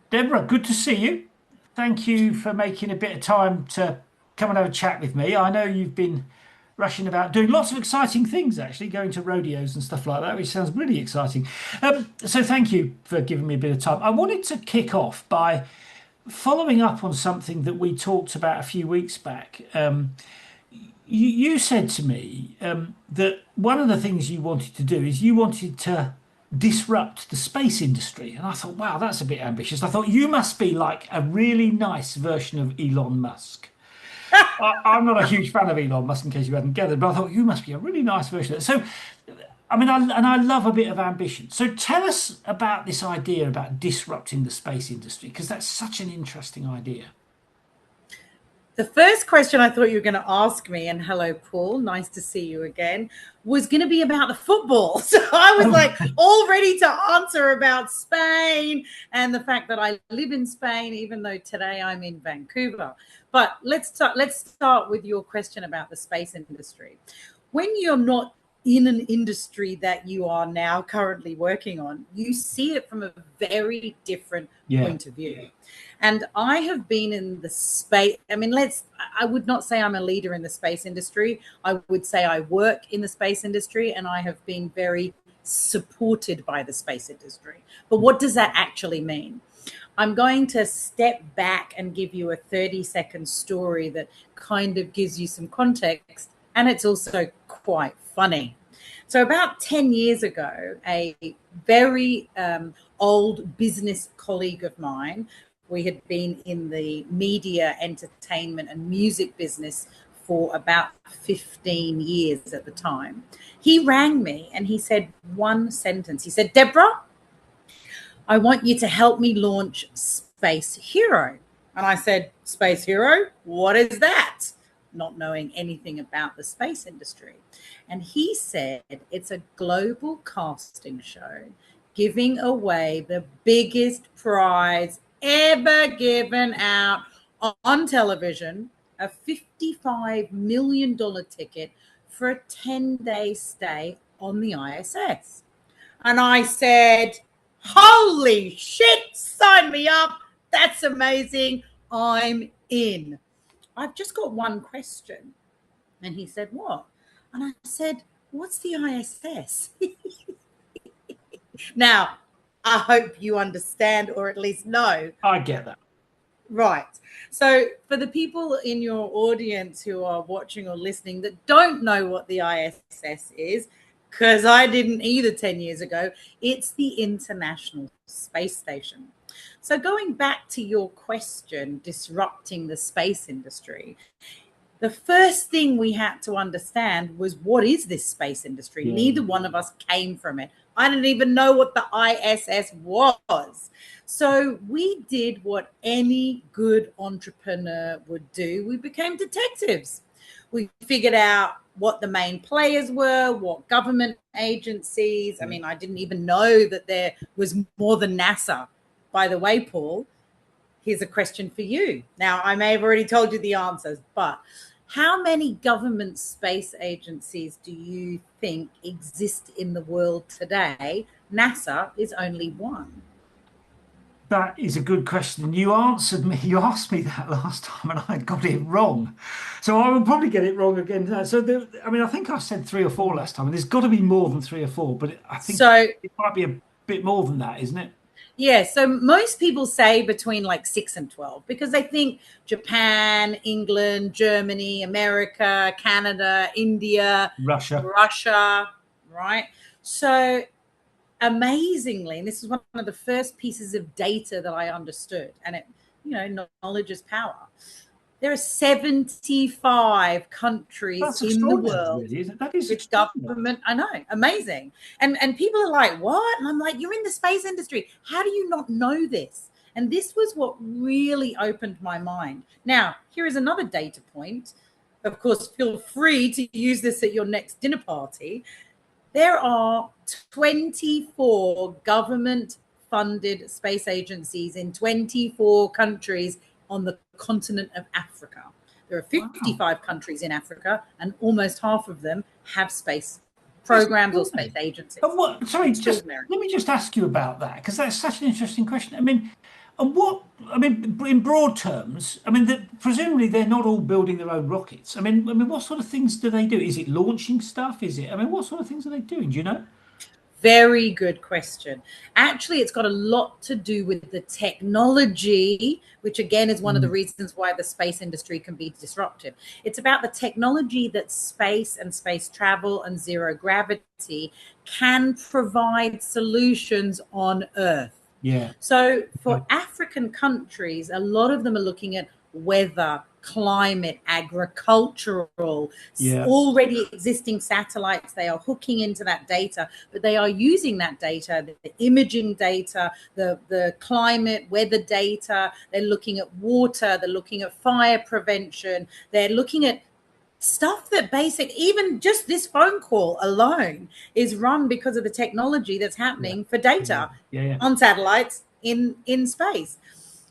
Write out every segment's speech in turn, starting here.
Deborah, good to see you. Thank you for making a bit of time to come and have a chat with me. I know you've been rushing about doing lots of exciting things, actually, going to rodeos and stuff like that, which sounds really exciting. So thank you for giving me a bit of time. I wanted to kick off by following up on something that we talked about a few weeks back. You said to me that one of the things you wanted to do is you wanted to disrupt the space industry. And I thought, wow, that's a bit ambitious. I thought you must be like a really nice version of Elon Musk. I'm not a huge fan of Elon Musk, in case you hadn't gathered, but I thought you must be a really nice version of it. So, I mean, I love a bit of ambition. So tell us about this idea about disrupting the space industry, because that's such an interesting idea. The first question I thought you were going to ask me, and hello, Paul, nice to see you again, was going to be about the football. So I was like all ready to answer about Spain and the fact that I live in Spain, even though today I'm in Vancouver. But let's start with your question about the space industry. When you're not in an industry that you are now currently working on, you see it from a very different point of view. And I have been in the space. I mean, I would not say I'm a leader in the space industry. I would say I work in the space industry and I have been very supported by the space industry. But what does that actually mean? I'm going to step back and give you a 30-second story that kind of gives you some context. And it's also quite funny. So about 10 years ago, a very old business colleague of mine, we had been in the media, entertainment and music business for about 15 years at the time. He rang me and he said one sentence. He said, "Deborah, I want you to help me launch Space Hero." And I said, "Space Hero? What is that?" Not knowing anything about the space industry. And he said, "It's a global casting show giving away the biggest prize ever given out on television, a $55 million ticket for a 10-day stay on the ISS." And I said, "Holy shit, sign me up. That's amazing. I'm in. I've just got one question." And he said, "What?" And I said, "What's the ISS?" Now, I hope you understand, or at least know. I get that. Right. So for the people in your audience who are watching or listening that don't know what the ISS is, because I didn't either 10 years ago, it's the International Space Station. So going back to your question, disrupting the space industry, the first thing we had to understand was, what is this space industry? Yeah. Neither one of us came from it. I didn't even know what the ISS was. So we did what any good entrepreneur would do. We became detectives. We figured out what the main players were, what government agencies. I mean, I didn't even know that there was more than NASA. By the way, Paul, here's a question for you. Now, I may have already told you the answers, but how many government space agencies do you think exist in the world today? NASA is only one. That is a good question. You asked me that last time and I got it wrong. So I will probably get it wrong again. I think I said 3 or 4 last time, and there's got to be more than 3 or 4, but I think it might be a bit more than that, isn't it? Yeah, so most people say between like 6 and 12 because they think Japan, England, Germany, America, Canada, India, Russia, right? So amazingly, and this is one of the first pieces of data that I understood, and knowledge is power. There are 75 countries in the world with government. I know, amazing. And people are like, "What?" And I'm like, "You're in the space industry. How do you not know this?" And this was what really opened my mind. Now, here is another data point. Of course, feel free to use this at your next dinner party. There are 24 government-funded space agencies in 24 countries on the continent of Africa. There are 55 countries in Africa, and almost half of them have space programs or space agencies. Let me just ask you about that, because that's such an interesting question. I mean, And what, I mean, in broad terms, I mean, presumably they're not all building their own rockets. I mean, what sort of things do they do? Is it launching stuff? Is it, I mean, what sort of things are they doing? Do you know? Very good question. Actually, it's got a lot to do with the technology, which again is one of the Mm. reasons why the space industry can be disruptive. It's about the technology that space and space travel and zero gravity can provide solutions on Earth. Yeah. So for Okay. African countries, a lot of them are looking at weather, climate, agricultural, Yeah. already existing satellites. They are hooking into that data, but they are using that data, the imaging data, the climate, weather data. They're looking at water, they're looking at fire prevention, they're looking at stuff that even just this phone call alone is run because of the technology that's Yeah. happening for Yeah. data Yeah. Yeah. on satellites in space.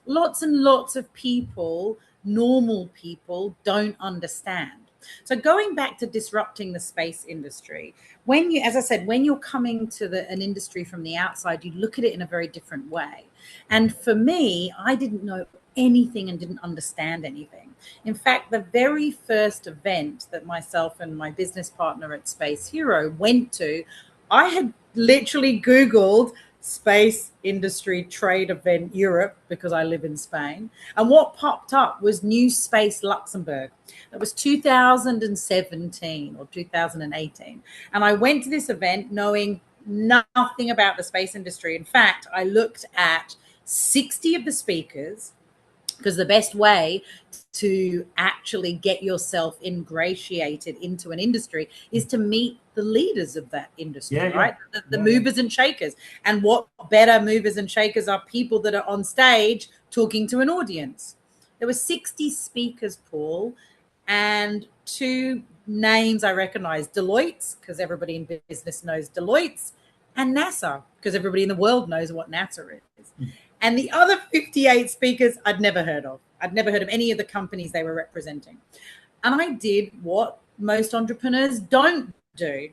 Lots and lots of people, normal people, don't understand. So going back to disrupting the space industry, when you, as I said, when you're coming to an industry from the outside, you look at it in a very different way. And for me, I didn't know anything and didn't understand anything. In fact, the very first event that myself and my business partner at Space Hero went to, I had literally Googled space industry trade event Europe because I live in Spain. And what popped up was New Space Luxembourg. It was 2017 or 2018. And I went to this event knowing nothing about the space industry. In fact, I looked at 60 of the speakers because the best way to actually get yourself ingratiated into an industry is to meet the leaders of that Yeah. industry, Yeah. right? The Yeah. Yeah. movers and shakers. And what better movers and shakers are people that are on stage talking to an audience. There were 60 speakers, Paul, and two names I recognized: Deloitte's, because everybody in business knows Deloitte's, and NASA, because everybody in the world knows what NASA is. And the other 58 speakers I'd never heard of. I'd never heard of any of the companies they were representing. And I did what most entrepreneurs don't do.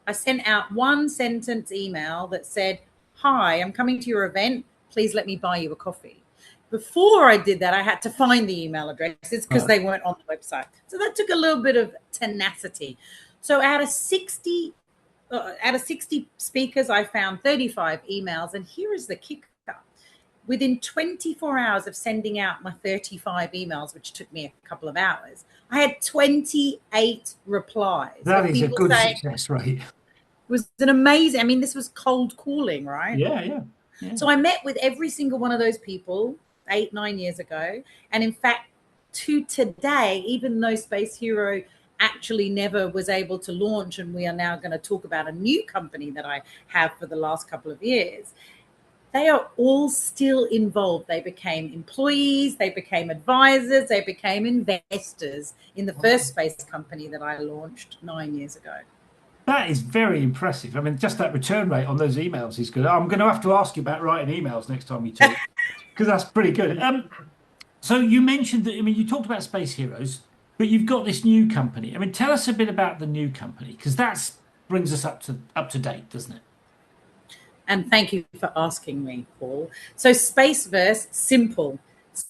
I sent out one sentence email that said, "Hi, I'm coming to your event. Please let me buy you a coffee." Before I did that, I had to find the email addresses because Right. they weren't on the website. So that took a little bit of tenacity. So out of 60 speakers, I found 35 emails. And here is the kicker: within 24 hours of sending out my 35 emails, which took me a couple of hours, I had 28 replies That of is a people good saying it success rate. was an amazing, I mean, this was cold calling, right? Yeah. Yeah. Yeah. So I met with every single one of those people 8, 9 years ago. And in fact, to today, even though Space Hero actually never was able to launch, and we are now going to talk about a new company that I have for the last couple of years, they are all still involved. They became employees, they became advisors, they became investors in the first space company that I launched 9 years ago. That is very impressive. I mean, just that return rate on those emails is good. I'm going to have to ask you about writing emails next time we talk because that's pretty good. So you mentioned that, I mean, you talked about Space Heroes, but you've got this new company. I mean, tell us a bit about the new company because that brings us up to date, doesn't it? And thank you for asking me, Paul. So, SpaceVerse, simple.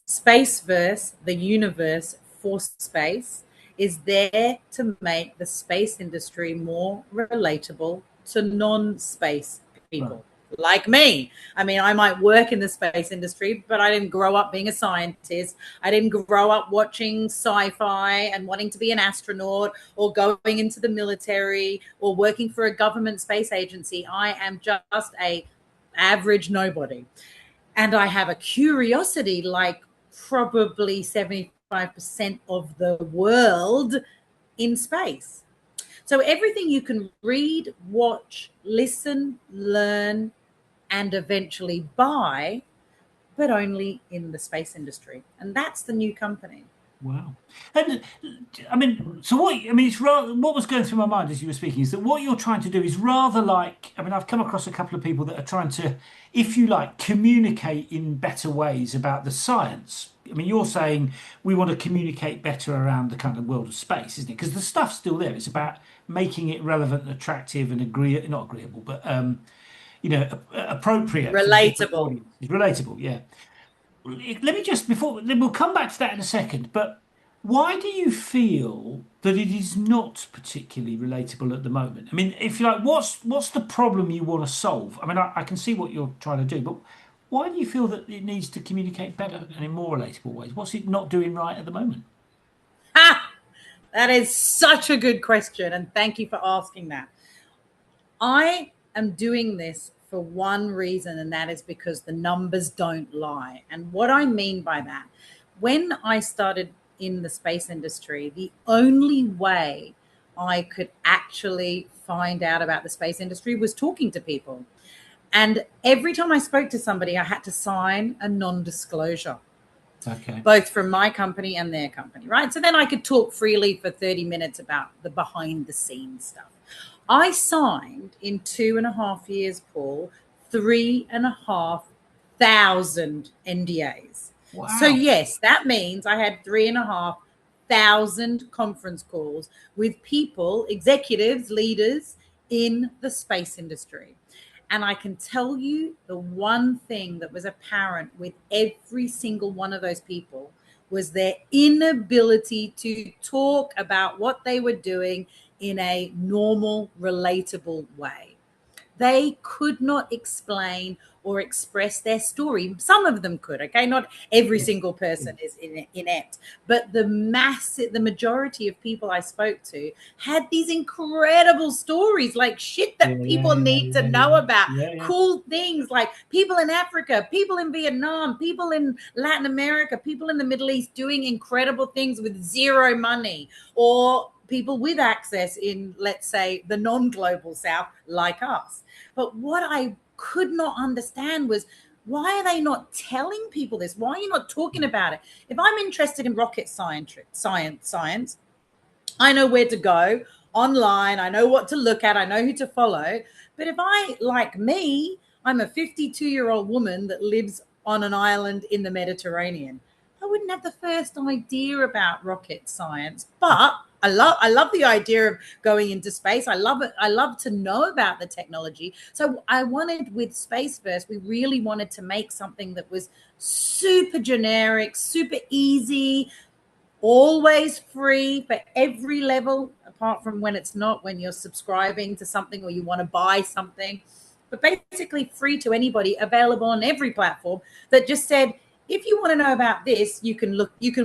SpaceVerse, the universe for space, is there to make the space industry more relatable to non space Right. people like me. I mean, I might work in the space industry, but I didn't grow up being a scientist. I didn't grow up watching sci-fi and wanting to be an astronaut or going into the military or working for a government space agency. I am just a average nobody. And I have a curiosity like probably 75% of the world in space. So everything you can read, watch, listen, learn, and eventually buy, but only in the space industry. And that's the new company. Wow. And I mean, so what, I mean, it's rather, what was going through my mind as you were speaking is that what you're trying to do is rather like, I mean, I've come across a couple of people that are trying to, if you like, communicate in better ways about the science. I mean, you're saying we want to communicate better around the kind of world of space, isn't it? Because the stuff's still there. It's about making it relevant and attractive and not agreeable, but appropriate for different Relatable. audiences. Relatable, yeah. let me just before then we'll come back to that in a second. But why do you feel that it is not particularly relatable at the moment? I mean, if you like, what's the problem you want to solve? I mean, I can see what you're trying to do, but why do you feel that it needs to communicate better and in more relatable ways? What's it not doing right at the moment? Ha! That is such a good question. And thank you for asking that. I am doing this for one reason, and that is because the numbers don't lie. And what I mean by that, when I started in the space industry, the only way I could actually find out about the space industry was talking to people. And every time I spoke to somebody, I had to sign a non disclosure, Okay. both from my company and their company, right? So then I could talk freely for 30 minutes about the behind the scenes stuff. I signed in 2.5 years, Paul, 3,500 NDAs. So, Wow. yes, that means I had 3,500 conference calls with people, executives, leaders in the space industry. And I can tell you the one thing that was apparent with every single one of those people was their inability to talk about what they were doing in a normal, relatable way. They could not explain or express their story. Some of them could, okay? Not every Yes. single person is inept, but the majority of people I spoke to had these incredible stories, like shit Yeah, that yeah, people yeah, need to yeah, know yeah, about, yeah, yeah. cool things like people in Africa, people in Vietnam, people in Latin America, people in the Middle East doing incredible things with zero money, or people with access in, let's say, the non-global South, like us. But what I could not understand was, why are they not telling people this? Why are you not talking about it? If I'm interested in rocket science, I know where to go online. I know what to look at. I know who to follow. But if I, like me, I'm a 52-year-old woman that lives on an island in the Mediterranean, I wouldn't have the first idea about rocket science. But I love the idea of going into space. I love it. I love to know about the technology. So I wanted, with SpaceVerse, we really wanted to make something that was super generic, super easy, always free for every level, apart from when it's not, when you're subscribing to something or you want to buy something, but basically free to anybody, available on every platform, that just said, if you want to know about this, you can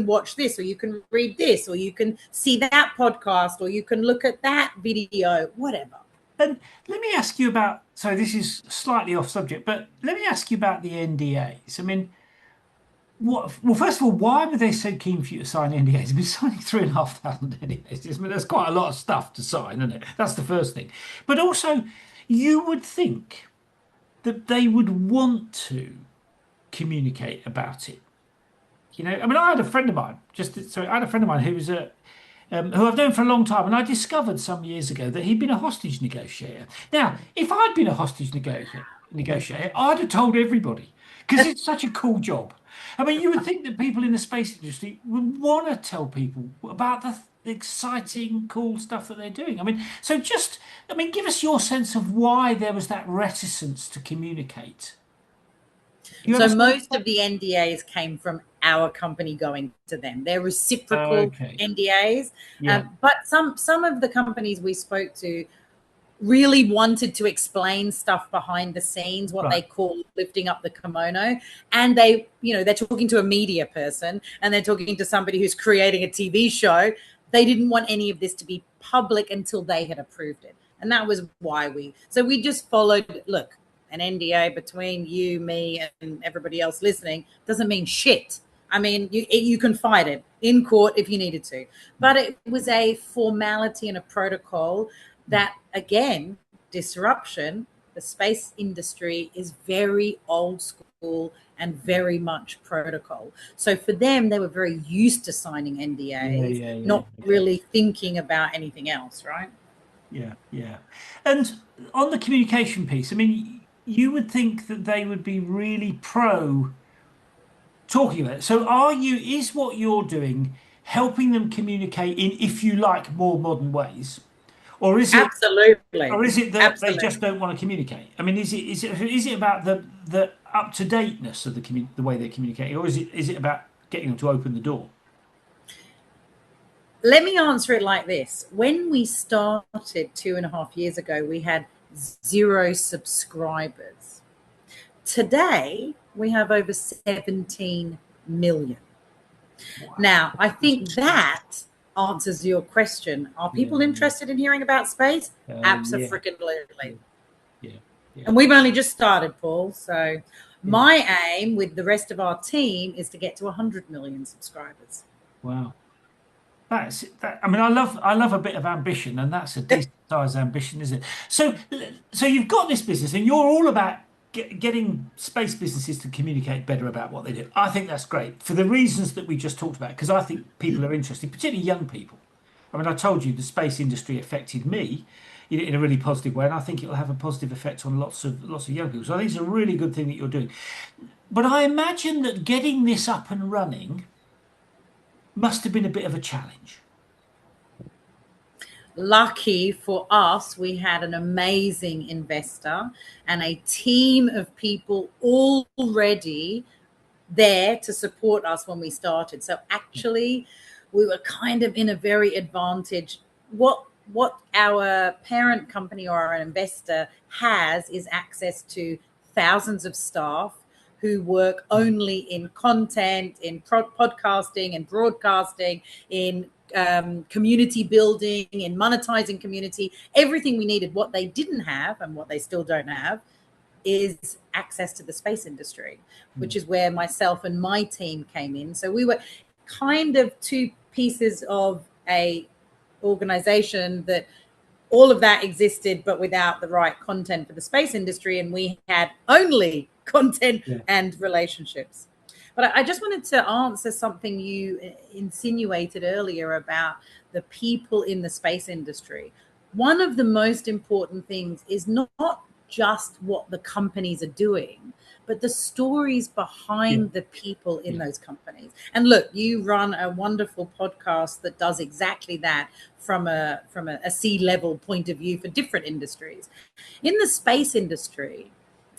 watch this, or you can read this, or you can see that podcast, or you can look at that video, whatever. And let me ask you about, so this is slightly off subject, but let me ask you about the NDAs. I mean, well, first of all, why were they so keen for you to sign NDAs? I've been signing 3,500 NDAs. I mean, that's quite a lot of stuff to sign, isn't it? That's the first thing. But also, you would think that they would want to communicate about it. I mean, I had a friend of mine, I had a friend of mine who was who I've known for a long time, and I discovered some years ago that he'd been a hostage negotiator. Now, if I'd been a negotiator, I'd have told everybody because it's such a cool job. I mean, you would think that people in the space industry would want to tell people about the exciting, cool stuff that they're doing. I mean, give us your sense of why there was that reticence to communicate. Do you have So a sense most of of the NDAs came from our company going to them. They're that? reciprocal Okay. NDAs, Yeah. but some of the companies we spoke to really wanted to explain stuff behind the scenes, what they Right. call lifting up the kimono. And they're talking to a media person, and they're talking to somebody who's creating a TV show. They didn't want any of this to be public until they had approved it. And that was why we just followed, look, an NDA between you, me, and everybody else listening doesn't mean shit. I mean, you can fight it in court if you needed to, but it was a formality and a protocol that, again, disruption. The space industry is very old school and very much protocol. So for them, they were very used to signing Yeah, NDAs, yeah, yeah. not Okay. really thinking about anything else, right? Yeah, yeah. And on the communication piece, I mean, you would think that they would be really pro talking about it. So is what you're doing helping them communicate in, if you like, more modern ways? Or is it Absolutely. or is it that they just Absolutely. don't want to communicate? I mean, is it about the up to dateness of the way they're communicating, or is it about getting them to open the door? Let me answer it like this. When we started 2.5 years ago, we had 0 subscribers. Today, we have over 17 million. Wow. Now, I think that answers your question. Are people interested in hearing about space? Absolutely. Yeah. And we've only just started, Paul. So my aim with the rest of our team is to get to 100 million subscribers. Wow. That's that. I mean, I love a bit of ambition, and that's a decent sized ambition, isn't it? So you've got this business, and you're all about getting space businesses to communicate better about what they do. I think that's great for the reasons that we just talked about, because I think people are interested, particularly young people. I mean, I told you the space industry affected me in a really positive way, and I think it will have a positive effect on lots of young people. So I think it's a really good thing that you're doing. But I imagine that getting this up and running must have been a bit of a challenge. Lucky for us, we had an amazing investor and a team of people already there to support us when we started. So actually, we were kind of in a very advantaged. What our parent company or our investor has is access to thousands of staff who work only in content, in podcasting and broadcasting, in community building, in monetizing community, everything we needed. What they didn't have and what they still don't have is access to the space industry, which is where myself and my team came in. So we were kind of 2 pieces of a organization that all of that existed, but without the right content for the space industry. And we had only content and relationships. But I just wanted to answer something you insinuated earlier about the people in the space industry. One of the most important things is not just what the companies are doing, but the stories behind the people in those companies. And look, you run a wonderful podcast that does exactly that from a C-level point of view for different industries. In the space industry,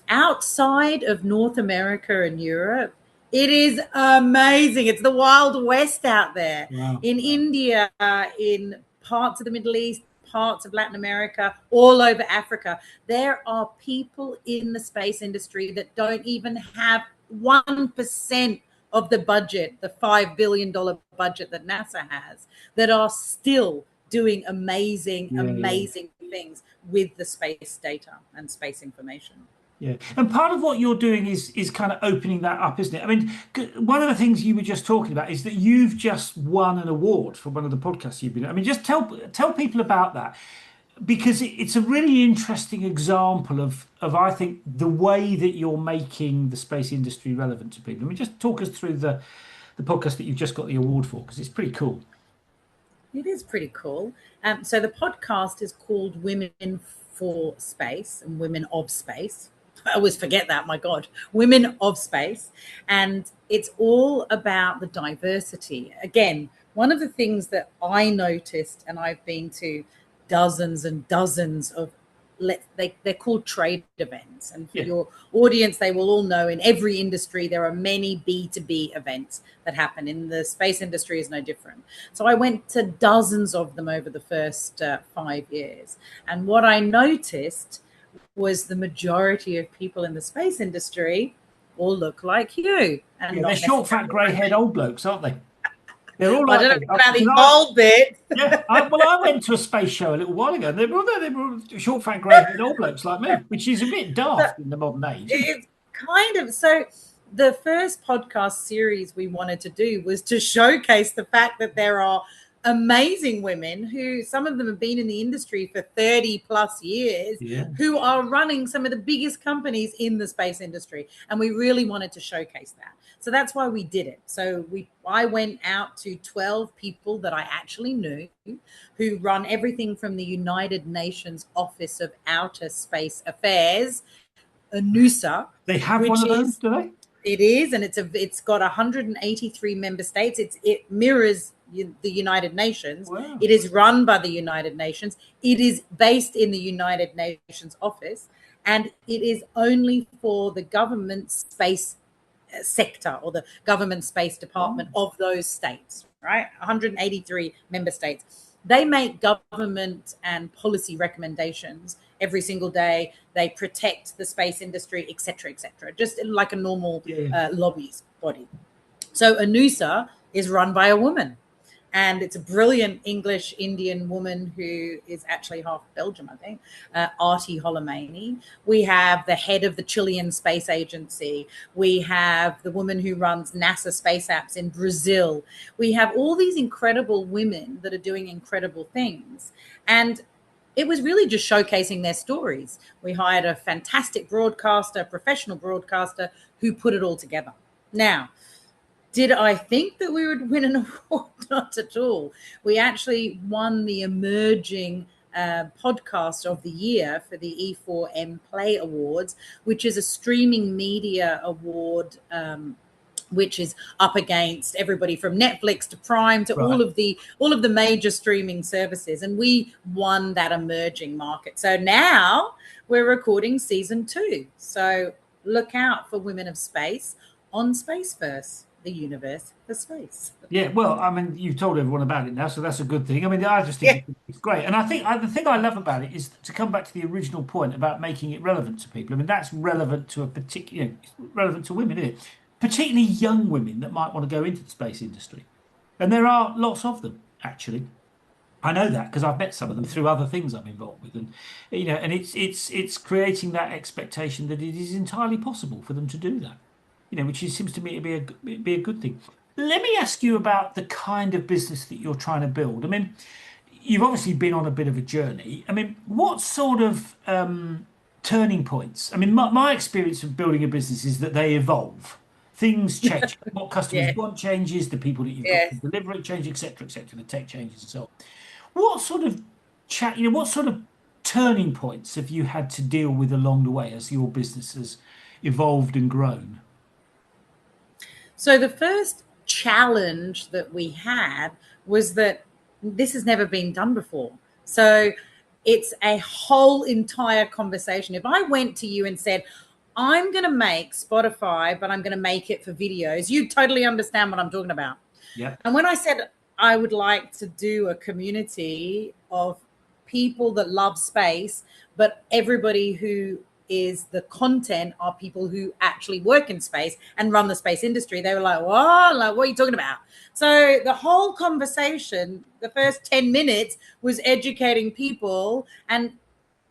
outside of North America and Europe, it is amazing. It's the Wild West out there. Wow. In India, in parts of the Middle East, parts of Latin America, all over Africa, there are people in the space industry that don't even have 1% of the budget, the $5 billion budget that NASA has, that are still doing amazing things with the space data and space information. Yeah, and part of what you're doing is kind of opening that up, isn't it? I mean, one of the things you were just talking about is that you've just won an award for one of the podcasts you've been. I mean, just tell people about that, because it's a really interesting example of I think the way that you're making the space industry relevant to people. I mean, just talk us through the podcast that you've just got the award for, because it's pretty cool. It is pretty cool. So the podcast is called Women for Space and Women of Space. I always forget that, my God. Women of Space. And it's all about the diversity. Again, one of the things that I noticed, and I've been to dozens and dozens of, they're called trade events. And for your audience, they will all know in every industry, there are many B2B events that happen. In the space industry is no different. So I went to dozens of them over the first 5 years. And what I noticed was the majority of people in the space industry all look like you. And they're short, fat, grey-haired old blokes, aren't they? They're all I don't know about the old bit. I went to a space show a little while ago. They were short, fat, grey-haired old blokes like me, which is a bit daft in the modern age. It's kind of so. The first podcast series we wanted to do was to showcase the fact that there are amazing women who, some of them have been in the industry for 30 plus years, who are running some of the biggest companies in the space industry. And we really wanted to showcase that. So that's why we did it. So I went out to 12 people that I actually knew who run everything from the United Nations Office of Outer Space Affairs, ANUSA. They have one of those, do they? It is, and it's got 183 member states. It mirrors the United Nations. Wow. It is run by the United Nations. It is based in the United Nations office, and it is only for the government space sector or the government space department of those states, right? 183 member states. They make government and policy recommendations every single day. They protect the space industry, etc., etc., just like a normal lobbyist body. So ANUSA is run by a woman. And it's a brilliant English Indian woman who is actually half Belgium, I think, Arti Holomaini. We have the head of the Chilean Space Agency. We have the woman who runs NASA Space Apps in Brazil. We have all these incredible women that are doing incredible things. And it was really just showcasing their stories. We hired a fantastic broadcaster, professional broadcaster, who put it all together. Now, did I think that we would win an award? Not at all. We actually won the emerging podcast of the year for the E4M Play Awards, which is a streaming media award, which is up against everybody from Netflix to Prime to all of the major streaming services, and we won that emerging market. So now we're recording season 2. So look out for Women of Space on SpaceVerse. The universe, the space. Yeah, well, I mean, you've told everyone about it now, so that's a good thing. I mean, I just think it's great. And I think the thing I love about it is to come back to the original point about making it relevant to people. I mean, that's relevant to a particular, relevant to women, isn't it? Particularly young women that might want to go into the space industry. And there are lots of them, actually. I know that because I've met some of them through other things I'm involved with, and and it's creating that expectation that it is entirely possible for them to do that. Which seems to me to be a good thing. Let me ask you about the kind of business that you're trying to build. I mean, you've obviously been on a bit of a journey. I mean, what sort of turning points? I mean, my experience of building a business is that they evolve. Things change. What customers want changes. The people that you've got to deliver it change, etc., etc. The tech changes and so on. What sort of what sort of turning points have you had to deal with along the way as your business has evolved and grown? So the first challenge that we had was that this has never been done before. So it's a whole entire conversation. If I went to you and said, I'm going to make Spotify, but I'm going to make it for videos, you totally understand what I'm talking about. Yeah. And when I said I would like to do a community of people that love space, but everybody who is the content are people who actually work in space and run the space industry, they were like, what? Like, what are you talking about? So the whole conversation, the first 10 minutes was educating people, and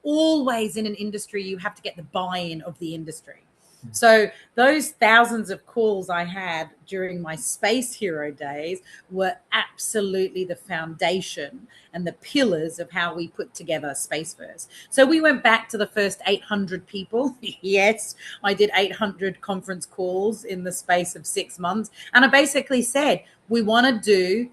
always in an industry, you have to get the buy-in of the industry. So those thousands of calls I had during my Space Hero days were absolutely the foundation and the pillars of how we put together SpaceVerse. So we went back to the first 800 people. Yes, I did 800 conference calls in the space of 6 months. And I basically said, we want to do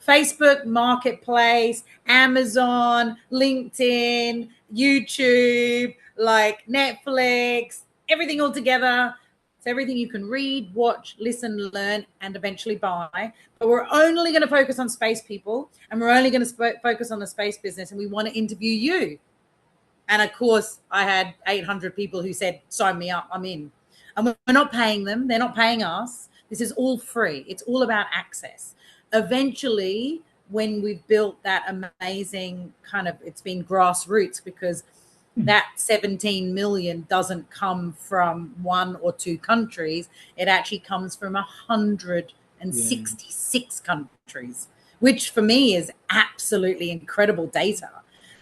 Facebook Marketplace, Amazon, LinkedIn, YouTube, like Netflix, everything all together. It's everything you can read, watch, listen, learn, and eventually buy. But we're only going to focus on space people, and we're only going to focus on the space business, and we want to interview you. And of course, I had 800 people who said, sign me up, I'm in. And we're not paying them. They're not paying us. This is all free. It's all about access. Eventually, when we've built that amazing kind of, it's been grassroots, because that 17 million doesn't come from 1 or 2 countries. It actually comes from 166 countries, which for me is absolutely incredible data.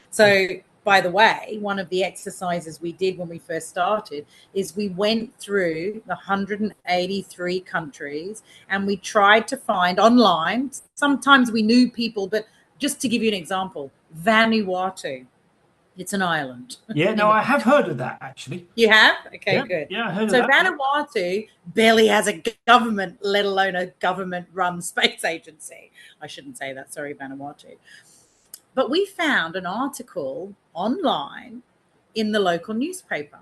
So, by the way, one of the exercises we did when we first started is we went through the 183 countries and we tried to find online. Sometimes we knew people, but just to give you an example, Vanuatu. It's an island. Yeah, no, I have heard of that, actually. You have? Okay, good. Yeah, I heard so of that. Vanuatu barely has a government, let alone a government-run space agency. I shouldn't say that. Sorry, Vanuatu. But we found an article online in the local newspaper.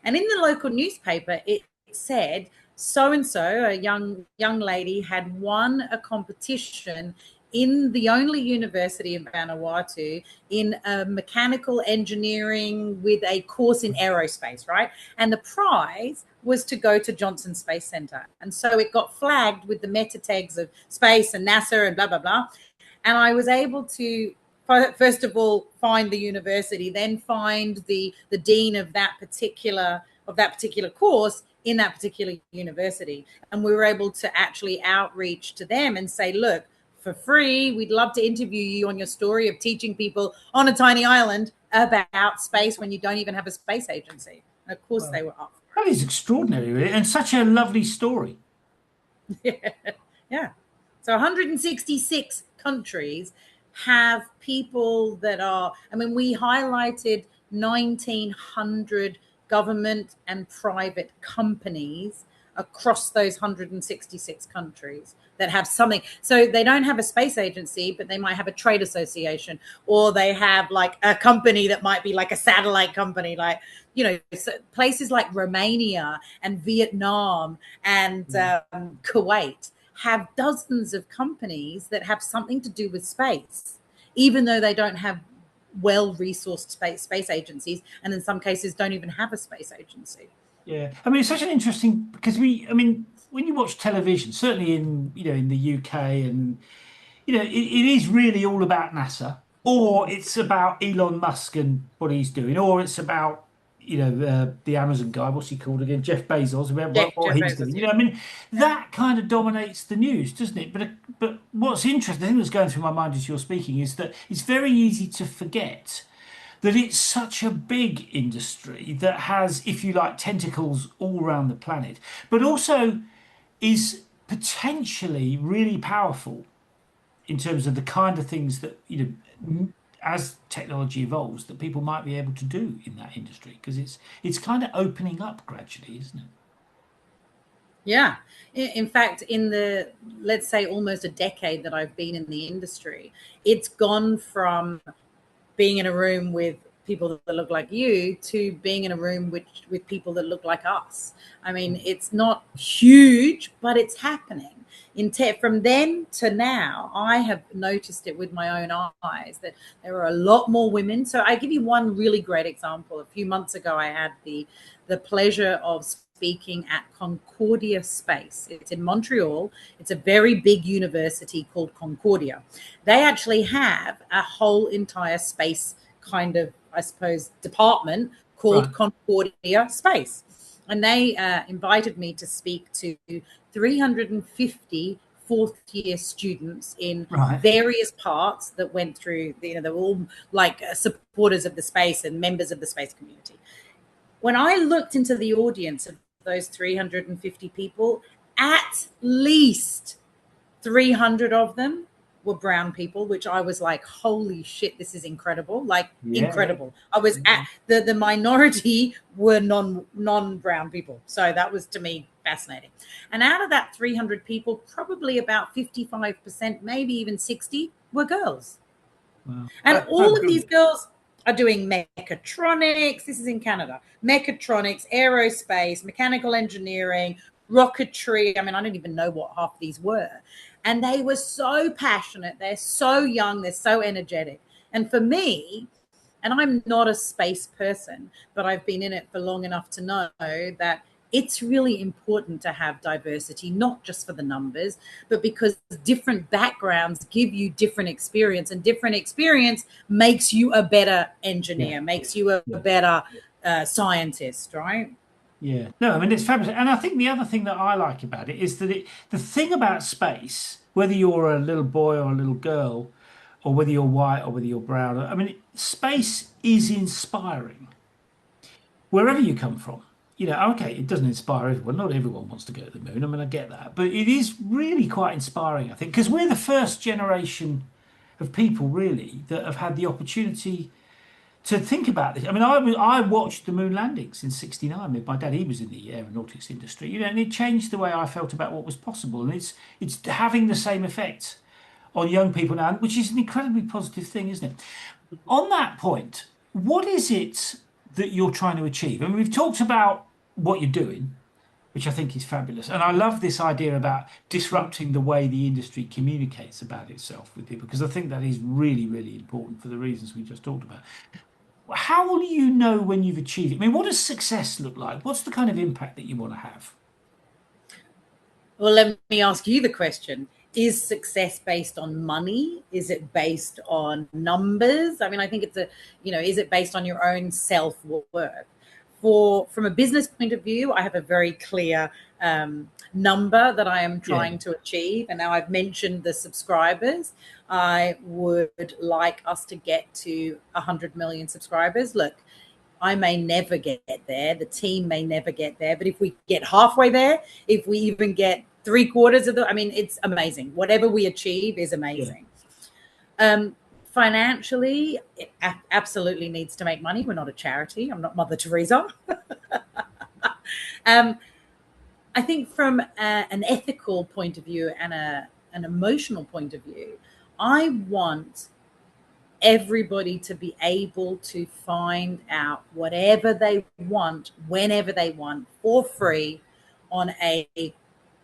And in the local newspaper, it said so-and-so, a young lady, had won a competition in the only university in Vanuatu in mechanical engineering with a course in aerospace, right? And the prize was to go to Johnson Space Center. And so it got flagged with the meta tags of space and NASA and blah, blah, blah. And I was able to, first of all, find the university, then find the dean of that particular course in that particular university. And we were able to actually outreach to them and say, look, for free, we'd love to interview you on your story of teaching people on a tiny island about space when you don't even have a space agency. And of course, they were up. That is extraordinary, really, and such a lovely story. Yeah. So 166 countries have people that are, I mean, we highlighted 1,900 government and private companies across those 166 countries that have something. So they don't have a space agency, but they might have a trade association, or they have like a company that might be like a satellite company, like, you know, places like Romania and Vietnam and Kuwait have dozens of companies that have something to do with space, even though they don't have well-resourced space agencies, and in some cases don't even have a space agency. Yeah, I mean, it's such an interesting, because I mean, when you watch television, certainly in the UK, and it is really all about NASA, or it's about Elon Musk and what he's doing, or it's about the Amazon guy, what's he called again, Jeff Bezos, what he's doing. I mean, that kind of dominates the news, doesn't it? But what's interesting, the thing that's going through my mind as you're speaking, is that it's very easy to forget that it's such a big industry that has, if you like, tentacles all around the planet, but also is potentially really powerful in terms of the kind of things that, as technology evolves, that people might be able to do in that industry, because it's kind of opening up gradually, isn't it? Yeah. In fact, in the, let's say, almost a decade that I've been in the industry, it's gone from being in a room with people that look like you to being in a room with people that look like us. I mean, it's not huge, but it's happening. From then to now, I have noticed it with my own eyes that there are a lot more women. So I give you one really great example. A few months ago, I had the pleasure of speaking at Concordia Space. It's in Montreal. It's a very big university called Concordia. They actually have a whole entire space kind of, I suppose, department called Concordia Space. And they invited me to speak to 350 fourth-year students in various parts that went through, they're all like supporters of the space and members of the space community. When I looked into the audience of those 350 people, at least 300 of them were brown people, which I was like, holy shit, this is incredible. Like, incredible. I was at the minority were non-brown people. So that was, to me, fascinating. And out of that 300 people, probably about 55%, maybe even 60 were girls. Wow. And all of these girls are doing mechatronics. This is in Canada. Mechatronics, aerospace, mechanical engineering, rocketry. I mean, I don't even know what half of these were. And they were so passionate. They're so young. They're so energetic. And for me, and I'm not a space person, but I've been in it for long enough to know that it's really important to have diversity, not just for the numbers, but because different backgrounds give you different experience, and different experience makes you a better engineer, makes you a better scientist, right? Yeah, no, I mean, it's fabulous. And I think the other thing that I like about it is that the thing about space, whether you're a little boy or a little girl, or whether you're white or whether you're brown, I mean, space is inspiring wherever you come from. Okay, it doesn't inspire everyone. Not everyone wants to go to the moon. I mean, I get that. But it is really quite inspiring, I think, because we're the first generation of people, really, that have had the opportunity to think about this. I mean, I watched the moon landings in '69 with my dad. He was in the aeronautics industry, and it changed the way I felt about what was possible. And it's having the same effect on young people now, which is an incredibly positive thing, isn't it? On that point, what is it that you're trying to achieve? I mean, we've talked about what you're doing, which I think is fabulous. And I love this idea about disrupting the way the industry communicates about itself with people, because I think that is really, really important for the reasons we just talked about. How will you know when you've achieved it? I mean, what does success look like? What's the kind of impact that you want to have? Well, let me ask you the question. Is success based on money? Is it based on numbers? I mean, I think is it based on your own self-worth? From a business point of view, I have a very clear number that I am Yeah, trying to achieve. And now I've mentioned the subscribers. I would like us to get to 100 million subscribers. Look, I may never get there. The team may never get there. But if we get halfway there, if we even get three quarters of it's amazing. Whatever we achieve is yeah, amazing. Financially, it absolutely needs to make money. We're not a charity. I'm not Mother Teresa. um, I think from an ethical point of view and an emotional point of view, I want everybody to be able to find out whatever they want, whenever they want, for free on a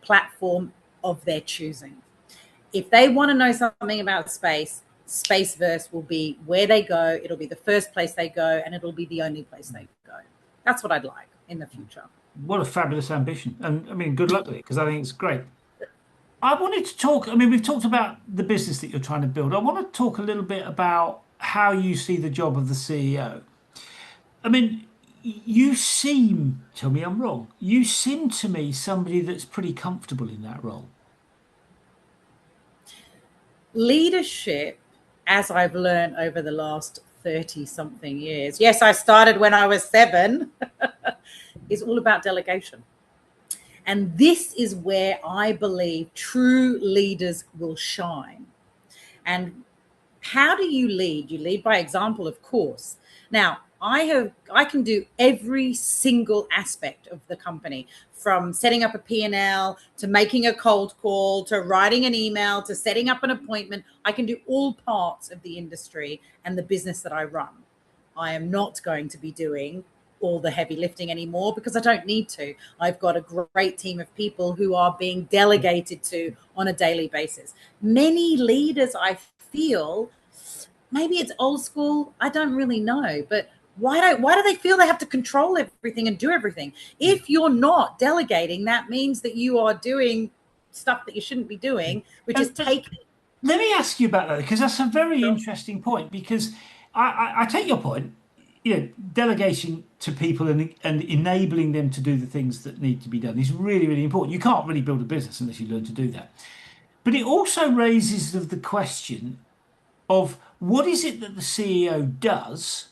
platform of their choosing. If they want to know something about space, SpaceVerse will be where they go. It'll be the first place they go, and it'll be the only place they go. That's what I'd like in the future. what a fabulous ambition. And I mean, good luck with it, because I think it's great. I wanted to talk, I mean, we've talked about the business that you're trying to build. I want to talk a little bit about how you see the job of the CEO. I mean, you seem, tell me I'm wrong, you seem to me somebody that's pretty comfortable in that role. Leadership, as I've learned over the last 30 something years, yes, I started when I was 7, is all about delegation. And this is where I believe true leaders will shine. And how do you lead? You lead by example, of course. Now, I can do every single aspect of the company, from setting up a P&L to making a cold call to writing an email to setting up an appointment. I can do all parts of the industry and the business that I run. I am not going to be doing all the heavy lifting anymore because I don't need to. I've got a great team of people who are being delegated to on a daily basis. Many leaders, I feel, maybe it's old school, I don't really know, but why do they feel they have to control everything and do everything? If you're not delegating, that means that you are doing stuff that you shouldn't be doing, which is But taking. let me ask you about that, because that's a very interesting point. Because I take your point, delegation to people and enabling them to do the things that need to be done is really, really important. You can't really build a business unless you learn to do that. But it also raises the question of what is it that the CEO does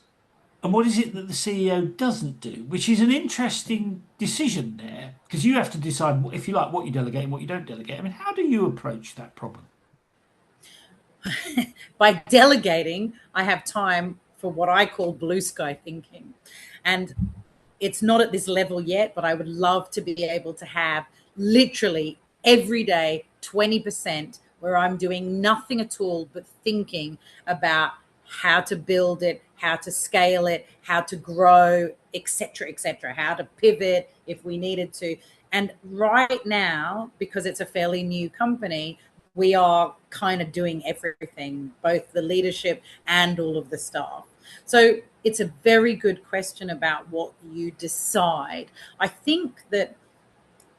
and what is it that the CEO doesn't do, which is an interesting decision there, because you have to decide, if you like, what you delegate and what you don't delegate. I mean, how do you approach that problem? By delegating, I have time for what I call blue sky thinking. And it's not at this level yet, but I would love to be able to have literally every day 20% where I'm doing nothing at all but thinking about how to build it, how to scale it, how to grow, etc., how to pivot if we needed to. And right now, because it's a fairly new company, we are kind of doing everything, both the leadership and all of the staff. So it's a very good question about what you decide. I think that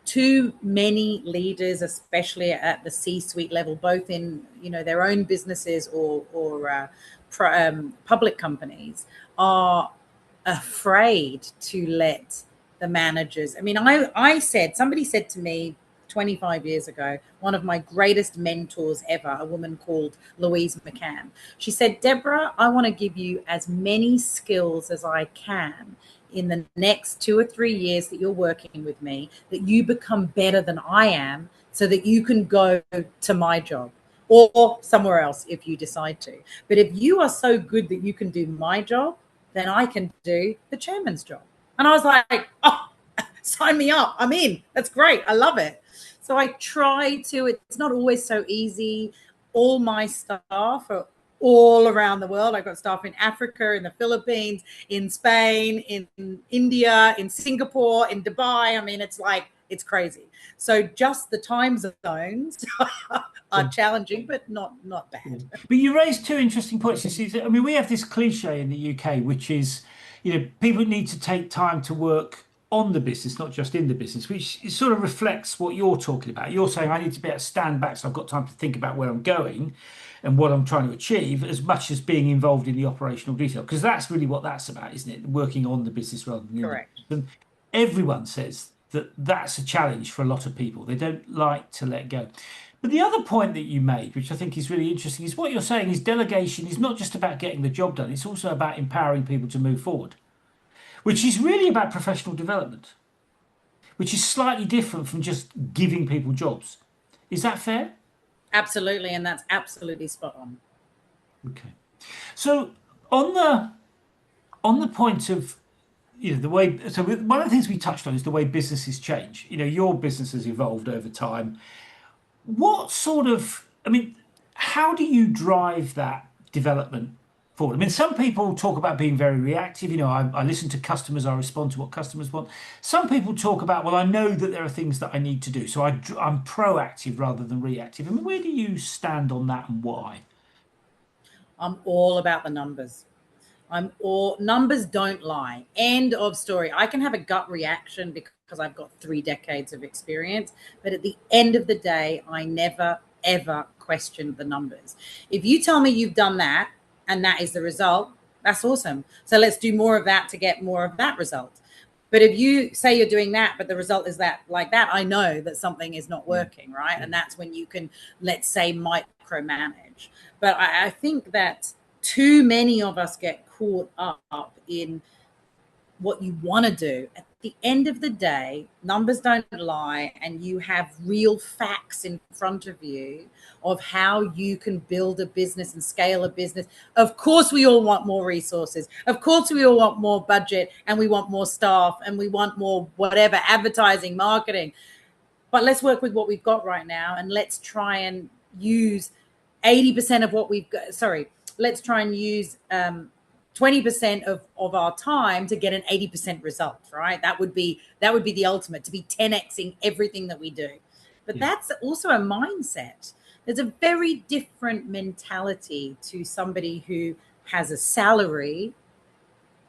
too many leaders, especially at the C-suite level, both in their own businesses or public companies, are afraid to let the managers. I mean, somebody said to me 25 years ago, one of my greatest mentors ever, a woman called Louise McCann. She said, Deborah, I want to give you as many skills as I can in the next 2 or 3 years that you're working with me, that you become better than I am so that you can go to my job or somewhere else if you decide to. But if you are so good that you can do my job, then I can do the chairman's job. And I was like, oh, sign me up. I'm in. That's great. I love it. So I try to, it's not always so easy. All my staff are all around the world. I've got staff in Africa, in the Philippines, in Spain, in India, in Singapore, in Dubai. I mean, it's like It's crazy. So just the time zones are challenging, but not bad. But you raised two interesting points. You see, I mean, we have this cliche in the UK, which is, people need to take time to work on the business, not just in the business, which sort of reflects what you're talking about. You're saying I need to be able to stand back so I've got time to think about where I'm going and what I'm trying to achieve, as much as being involved in the operational detail, because that's really what that's about, isn't it? Working on the business rather than in Correct. the business. And everyone says that that's a challenge for a lot of people. They don't like to let go. But the other point that you made, which I think is really interesting, is what you're saying is delegation is not just about getting the job done, it's also about empowering people to move forward, which is really about professional development, which is slightly different from just giving people jobs. Is that fair? Absolutely, and that's absolutely spot on. Okay. So on the point of the way, so one of the things we touched on is the way businesses change. Your business has evolved over time. What sort of, I mean, how do you drive that development forward? I mean, some people talk about being very reactive. I listen to customers, I respond to what customers want. Some people talk about, well, I know that there are things that I need to do, so I'm proactive rather than reactive. I mean, where do you stand on that and why? I'm all about the numbers. Numbers don't lie. End of story. I can have a gut reaction because I've got 3 decades of experience, but at the end of the day, I never ever question the numbers. If you tell me you've done that and that is the result, that's awesome. So let's do more of that to get more of that result. But if you say you're doing that, but the result is that like that, I know that something is not working, right? And that's when you can, let's say, micromanage. But I think that too many of us get caught up in what you want to do. At the end of the day, numbers don't lie, and you have real facts in front of you of how you can build a business and scale a business. Of course, we all want more resources. Of course, we all want more budget, and we want more staff, and we want more whatever, advertising, marketing. But let's work with what we've got right now, and let's try and use 80% of what we've got. Sorry, let's try and use 20% of our time to get an 80% result, right? That would be the ultimate, to be 10xing everything that we do. But that's also a mindset. There's a very different mentality to somebody who has a salary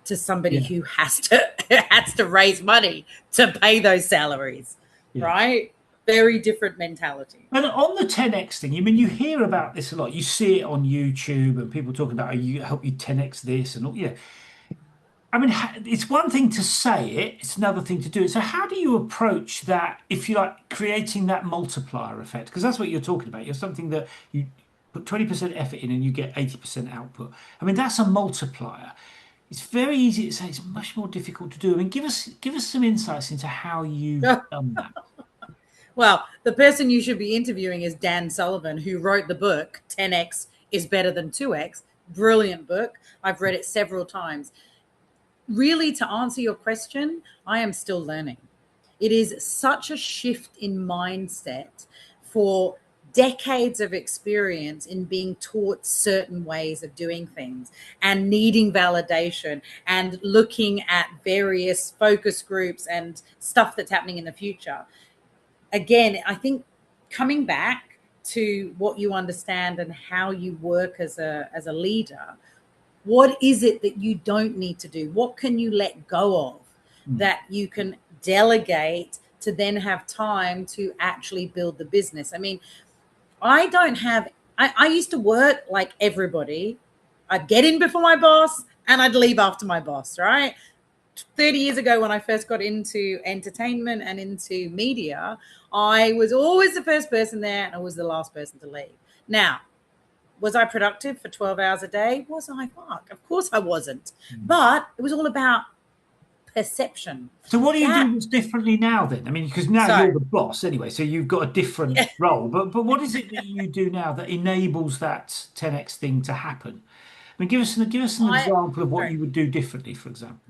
to somebody who has to raise money to pay those salaries, right? Very different mentality. And on the 10x thing, you hear about this a lot. You see it on YouTube and people talking about, you help you 10x this and all. I mean, it's one thing to say it, it's another thing to do it. So how do you approach that, if you like, creating that multiplier effect? Because that's what you're talking about. You're something that you put 20% effort in and you get 80% output. I mean, that's a multiplier. It's very easy to say, it's much more difficult to do. I mean, give us some insights into how you've done that. Well, the person you should be interviewing is Dan Sullivan, who wrote the book 10x is better than 2x. Brilliant book. I've read it several times. Really, to answer your question, I am still learning. It is such a shift in mindset for decades of experience in being taught certain ways of doing things and needing validation and looking at various focus groups and stuff that's happening in the future. Again, I think coming back to what you understand and how you work as a leader, what is it that you don't need to do? What can you let go of that you can delegate to then have time to actually build the business? I mean, I used to work like everybody. I'd get in before my boss and I'd leave after my boss, right? 30 years ago, when I first got into entertainment and into media, I was always the first person there and I was the last person to leave. Now, was I productive for 12 hours a day? Was I? Fuck, of course I wasn't. But it was all about perception. So what do you do differently now then? I mean, because now you're the boss anyway, so you've got a different role. But what is it that you do now that enables that 10x thing to happen? I mean, give us an example of what you would do differently, for example.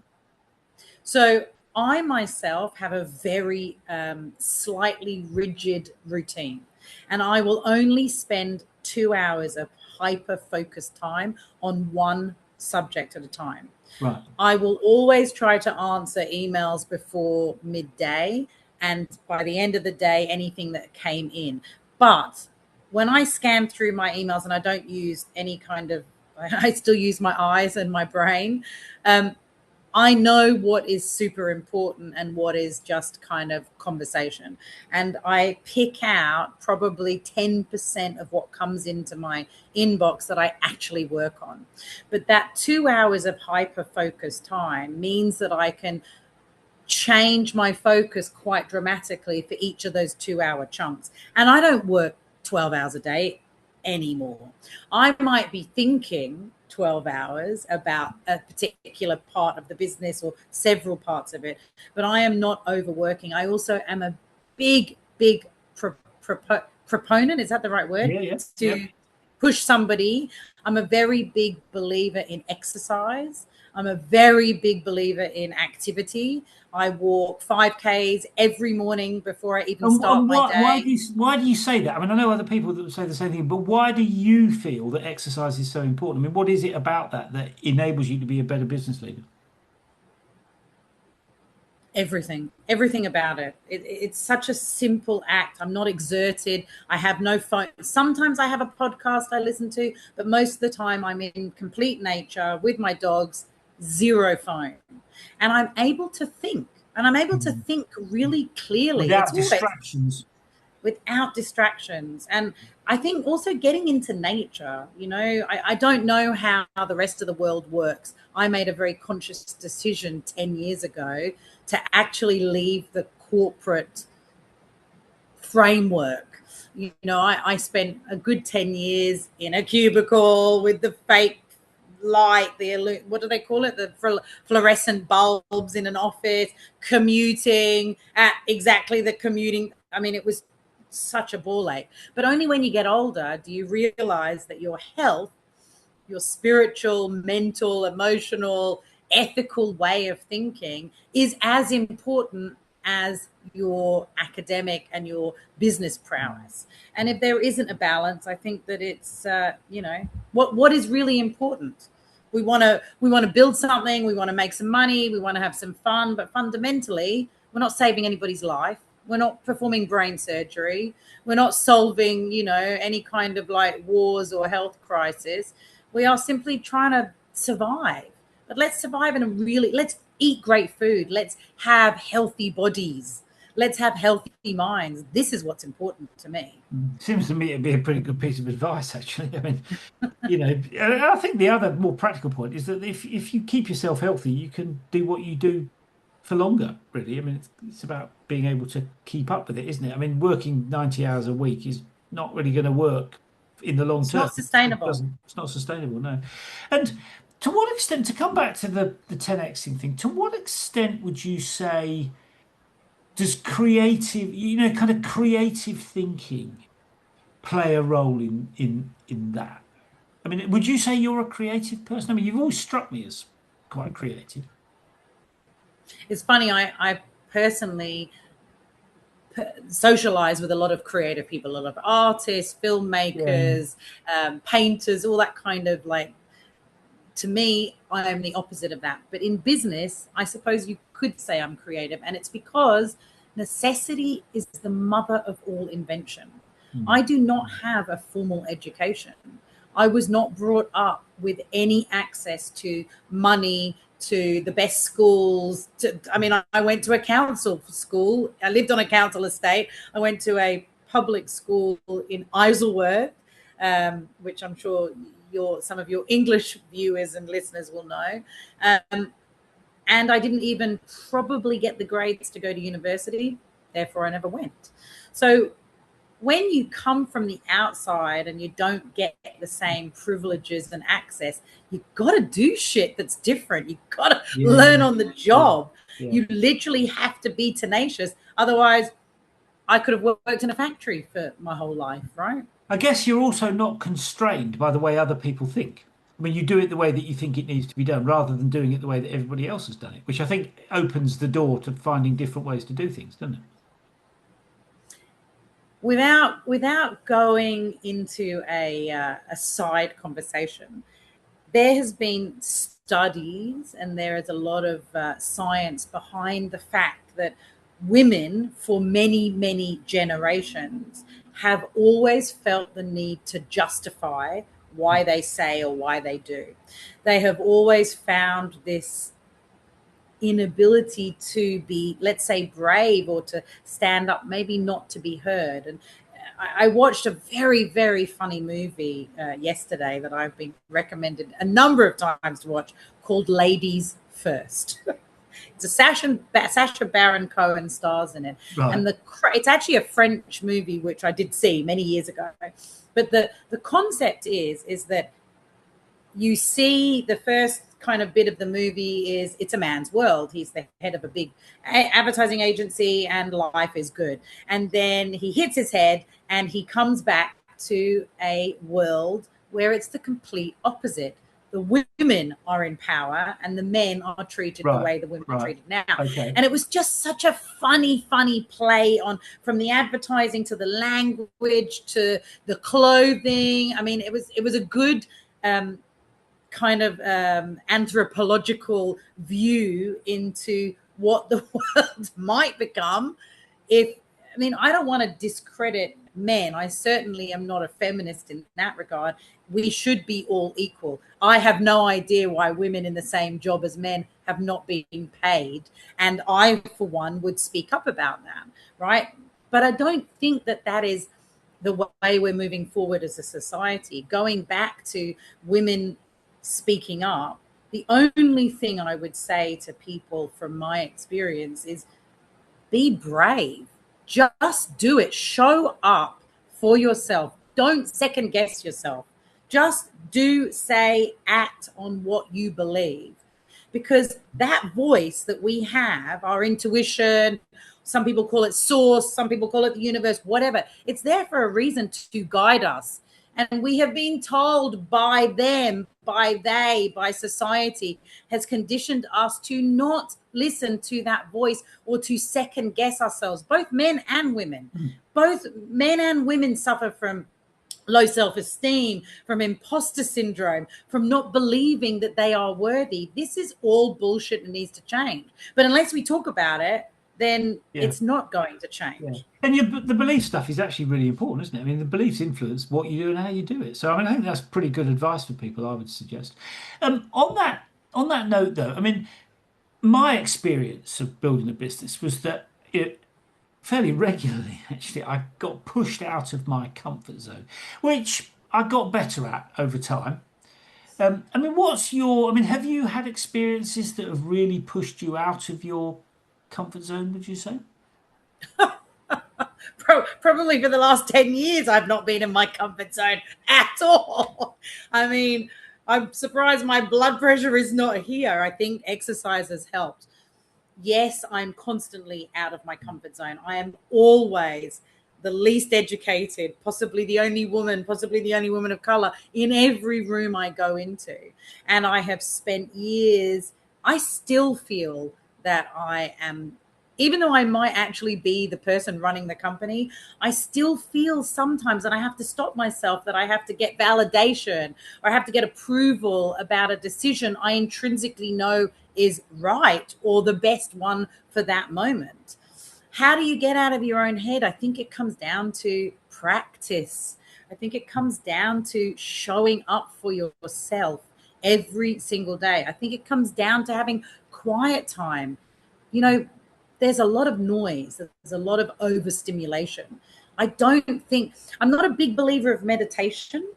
So I myself have a very slightly rigid routine, and I will only spend 2 hours of hyper-focused time on one subject at a time. Right. I will always try to answer emails before midday, and by the end of the day, anything that came in. But when I scan through my emails, and I don't use any kind of, I still use my eyes and my brain. I know what is super important and what is just kind of conversation. And I pick out probably 10% of what comes into my inbox that I actually work on. But that 2 hours of hyper focused time means that I can change my focus quite dramatically for each of those 2 hour chunks. And I don't work 12 hours a day anymore. I might be thinking 12 hours about a particular part of the business or several parts of it, but I am not overworking. I also am a big proponent, is that the right word? Yeah, yeah, To yeah. push somebody. I'm a very big believer in exercise. I'm a very big believer in activity. I walk 5Ks every morning before I even start And my why day. why do you say that? I mean, I know other people that would say the same thing, but why do you feel that exercise is so important? I mean, what is it about that that enables you to be a better business leader? Everything about it's such a simple act. I'm not exerted. I have no phone. Sometimes I have a podcast I listen to, but most of the time I'm in complete nature with my dogs, zero phone, and I'm able to think, and I'm able to Mm. think really clearly. It's Without always distractions. without distractions. And I think also getting into nature, I don't know how the rest of the world works. I made a very conscious decision 10 years ago to actually leave the corporate framework. I spent a good 10 years in a cubicle with the fake light, what do they call it? The fluorescent bulbs in an office, commuting at exactly the commuting. I mean, it was such a ball ache. But only when you get older do you realize that your health, your spiritual, mental, emotional, ethical way of thinking is as important as your academic and your business prowess. And if there isn't a balance, I think that it's what is really important. We want to build something, we want to make some money, we want to have some fun, but fundamentally we're not saving anybody's life. We're not performing brain surgery. We're not solving, any kind of like wars or health crisis. We are simply trying to survive. But let's survive let's eat great food. Let's have healthy bodies. Let's have healthy minds. This is what's important to me. Seems to me to be a pretty good piece of advice, actually. I mean, and I think the other more practical point is that if you keep yourself healthy, you can do what you do for longer, really. I mean, it's about being able to keep up with it, isn't it? I mean, working 90 hours a week is not really going to work in the long It's term. not It sustainable. doesn't, it's not sustainable, no. And to what extent, to come back to the 10xing thing, to what extent would you say does creative, kind of creative thinking play a role in that? I mean, would you say you're a creative person? I mean, you've always struck me as quite creative. It's funny. I personally socialize with a lot of creative people, a lot of artists, Yeah. filmmakers, painters, all that kind of like. To me, I am the opposite of that. But in business, I suppose you could say I'm creative, and it's because necessity is the mother of all invention. Mm. I do not have a formal education. I was not brought up with any access to money, to the best schools. I went to a council school. I lived on a council estate. I went to a public school in Isleworth, which I'm sure some of your English viewers and listeners will know. And I didn't even probably get the grades to go to university. Therefore, I never went. So when you come from the outside and you don't get the same privileges and access, you got to do shit that's different. You got to learn Yeah. on the Yeah. job. Yeah. You literally have to be tenacious. Otherwise, I could have worked in a factory for my whole life, right? I guess you're also not constrained by the way other people think. I mean, you do it the way that you think it needs to be done rather than doing it the way that everybody else has done it, which I think opens the door to finding different ways to do things, doesn't it? Without going into a side conversation, there has been studies and there is a lot of science behind the fact that women for many, many generations have always felt the need to justify why they say or why they do. They have always found this inability to be, let's say, brave or to stand up, maybe not to be heard. And I watched a very, very funny movie yesterday that I've been recommended a number of times to watch, called Ladies First. It's a Sacha Baron Cohen stars in it, Right. and it's actually a French movie which I did see many years ago. But the concept is that you see the first kind of bit of the movie is it's a man's world. He's the head of a big advertising agency and life is good. And then he hits his head and he comes back to a world where it's the complete opposite. The women are in power and the men are treated the way the women are treated now. Okay. And it was just such a funny play on, from the advertising to the language to the clothing. I mean, it was a good kind of anthropological view into what the world might become. I don't want to discredit men. I certainly am not a feminist in that regard. We should be all equal. I have no idea why women in the same job as men have not been paid. And I, for one, would speak up about that, right? But I don't think that is the way we're moving forward as a society. Going back to women speaking up, the only thing I would say to people from my experience is be brave. Just do it. Show up for yourself. Don't second guess yourself. Just do, say, act on what you believe. Because that voice that we have, our intuition, some people call it source, some people call it the universe, whatever, it's there for a reason to guide us. And we have been told by them, by society, has conditioned us to not listen to that voice or to second guess ourselves, both men and women. Both men and women suffer from low self-esteem, from imposter syndrome, from not believing that they are worthy. This is all bullshit and needs to change. But unless we talk about it, then it's not going to change. Yeah. And the belief stuff is actually really important, isn't it? I mean, the beliefs influence what you do and how you do it. So, I mean, I think that's pretty good advice for people, I would suggest. On that note, though, I mean, my experience of building a business was that fairly regularly, actually, I got pushed out of my comfort zone, which I got better at over time. I mean, have you had experiences that have really pushed you out of your comfort zone, would you say? Probably for the last 10 years, I've not been in my comfort zone at all. I mean, I'm surprised my blood pressure is not here. I think exercise has helped. Yes, I'm constantly out of my comfort zone. I am always the least educated, possibly the only woman of color in every room I go into. And I have spent years, I still feel that I am, even though I might actually be the person running the company, I still feel sometimes that I have to stop myself, that I have to get validation or I have to get approval about a decision I intrinsically know is right or the best one for that moment. How do you get out of your own head? I think it comes down to practice. I think it comes down to showing up for yourself every single day. I think it comes down to having quiet time. There's a lot of noise. There's a lot of overstimulation. I'm not a big believer of meditation.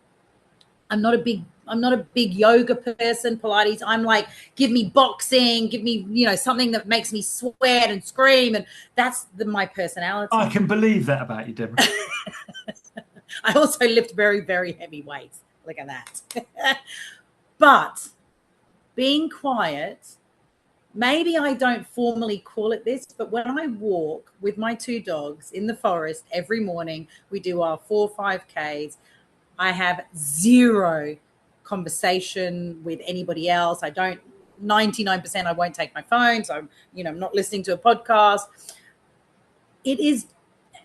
I'm not a big yoga person, Pilates. I'm like, give me boxing, give me, something that makes me sweat and scream. And that's my personality. I can believe that about you, Deborah. I also lift very, very heavy weights. Look at that. But being quiet, maybe I don't formally call it this, but when I walk with my two dogs in the forest every morning, we do our 4 or 5Ks. I have zero conversation with anybody else. 99% I won't take my phone. So I'm not listening to a podcast.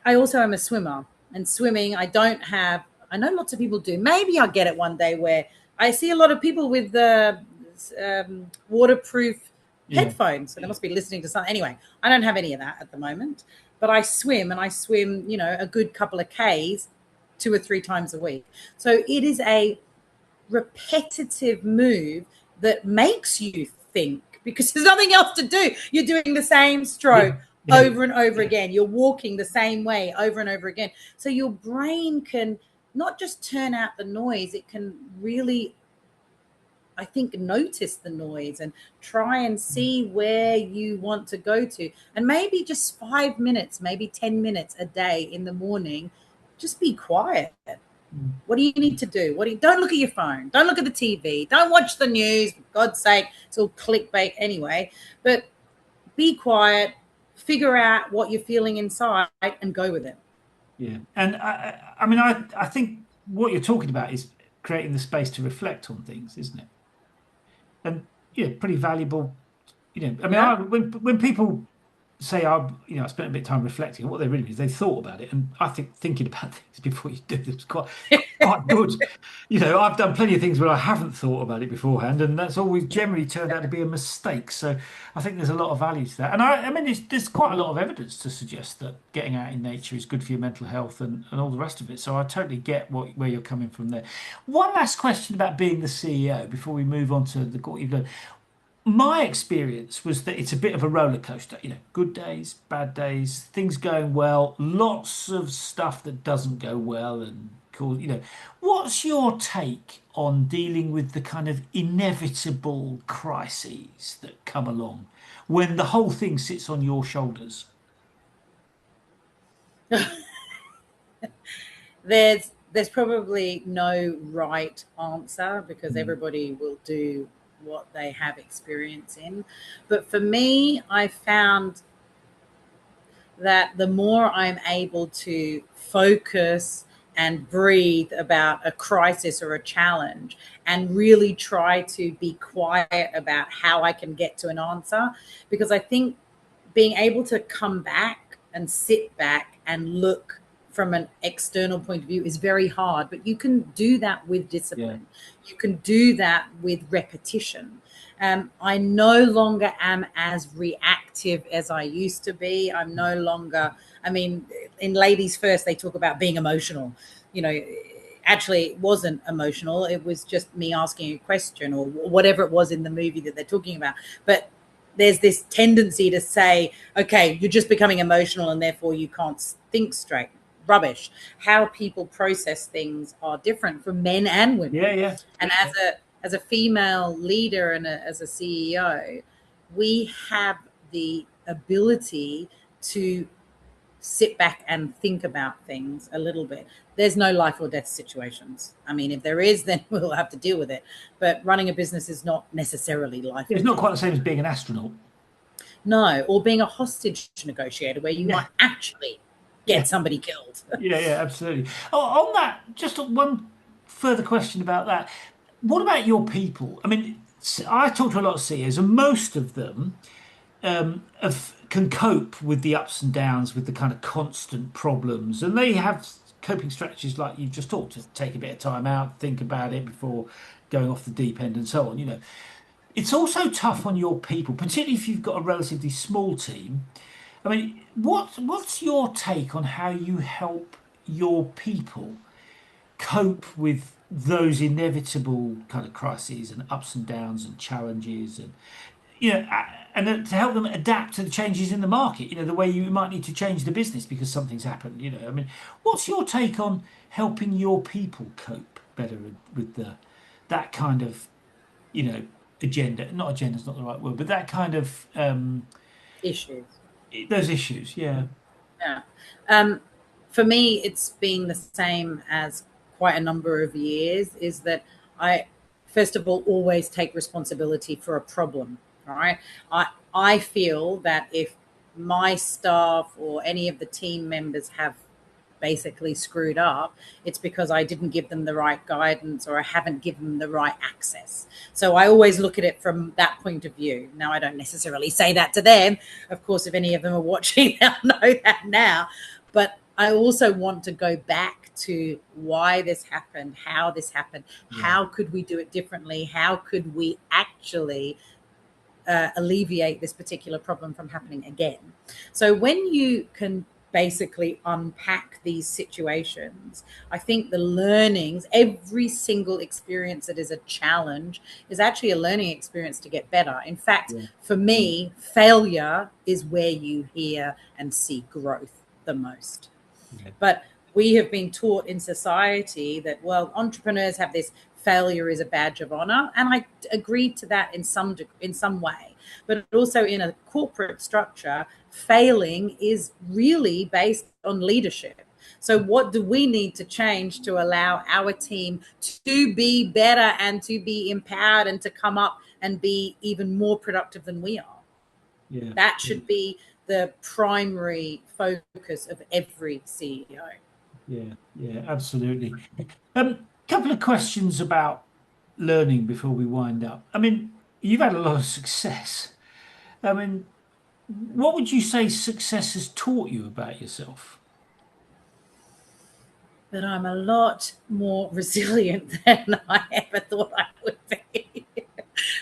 I also am a swimmer, and swimming, I know lots of people do. Maybe I'll get it one day where I see a lot of people with the waterproof Yeah. headphones, so they must be listening to something. Anyway, I don't have any of that at the moment, but I swim, and I swim, a good couple of Ks 2 or 3 times a week. So it is a repetitive move that makes you think, because there's nothing else to do. You're doing the same stroke over and over again. You're walking the same way over and over again. So your brain can not just turn out the noise, it can really, I think, notice the noise and try and see where you want to go to. And maybe just 5 minutes, maybe 10 minutes a day in the morning, just be quiet. What do you need to do? Don't look at your phone. Don't look at the TV. Don't watch the news. For God's sake, it's all clickbait anyway. But be quiet, figure out what you're feeling inside, and go with it. Yeah. And I mean, I think what you're talking about is creating the space to reflect on things, isn't it? And yeah, pretty valuable. I mean, Yeah. when people say I spent a bit of time reflecting, what they really mean is they thought about it. And I think thinking about things before you do them is quite good. I've done plenty of things where I haven't thought about it beforehand, and that's always generally turned out to be a mistake. So I think there's a lot of value to that. And I mean, there's quite a lot of evidence to suggest that getting out in nature is good for your mental health and all the rest of it. So I totally get where you're coming from there. One last question about being the CEO before we move on to what you've done. My experience was that it's a bit of a roller coaster. Good days, bad days, things going well, lots of stuff that doesn't go well, and cool. What's your take on dealing with the kind of inevitable crises that come along when the whole thing sits on your shoulders? There's probably no right answer, because Mm. everybody will do what they have experience in. But for me, I found that the more I'm able to focus and breathe about a crisis or a challenge, and really try to be quiet about how I can get to an answer, because I think being able to come back and sit back and look from an external point of view is very hard, but you can do that with discipline. You can do that with repetition. I no longer am as reactive as I used to be. I'm no longer, I mean, in Ladies First, they talk about being emotional. Actually, it wasn't emotional. It was just me asking a question, or whatever it was in the movie that they're talking about. But there's this tendency to say, okay, you're just becoming emotional and therefore you can't think straight. Rubbish. How people process things are different for men and women. Yeah. And as a female leader and as a CEO, we have the ability to sit back and think about things a little bit. There's no life or death situations. I mean, if there is, then we'll have to deal with it. But running a business is not necessarily life. It's not quite the same as being an astronaut. No, or being a hostage negotiator, where you might actually get somebody killed. Yeah, absolutely. On that, just one further question about that. What about your people? I mean, I talk to a lot of CEOs, and most of them can cope with the ups and downs, with the kind of constant problems, and they have coping strategies like you've just talked, to take a bit of time out, think about it before going off the deep end, and so on. It's also tough on your people, particularly if you've got a relatively small team. I mean, what's your take on how you help your people cope with those inevitable kind of crises and ups and downs and challenges, and and to help them adapt to the changes in the market, the way you might need to change the business because something's happened. I mean, what's your take on helping your people cope better with that kind of agenda? Not agenda's not the right word, but that kind of Issues. those issues. Yeah. Yeah. For me, it's been the same as quite a number of years, is that I, first of all, always take responsibility for a problem. All right. I feel that if my staff or any of the team members have basically screwed up, it's because I didn't give them the right guidance, or I haven't given them the right access. So I always look at it from that point of view. Now, I don't necessarily say that to them. Of course, if any of them are watching, they'll know that now. But I also want to go back to why this happened, how this happened, how could we do it differently, how could we actually alleviate this particular problem from happening again. So when you can basically unpack these situations, I think the learnings, every single experience that is a challenge is actually a learning experience to get better. In fact, for me, failure is where you hear and see growth the most. But we have been taught in society that, well, entrepreneurs have this failure is a badge of honor, and I agree to that in some way. But also in a corporate structure, failing is really based on leadership. So what do we need to change to allow our team to be better and to be empowered and to come up and be even more productive than we are? That should be the primary focus of every CEO. Yeah, absolutely. Couple of questions about learning before we wind up. I mean, you've had a lot of success. I mean, what would you say success has taught you about yourself? That I'm a lot more resilient than I ever thought I would be.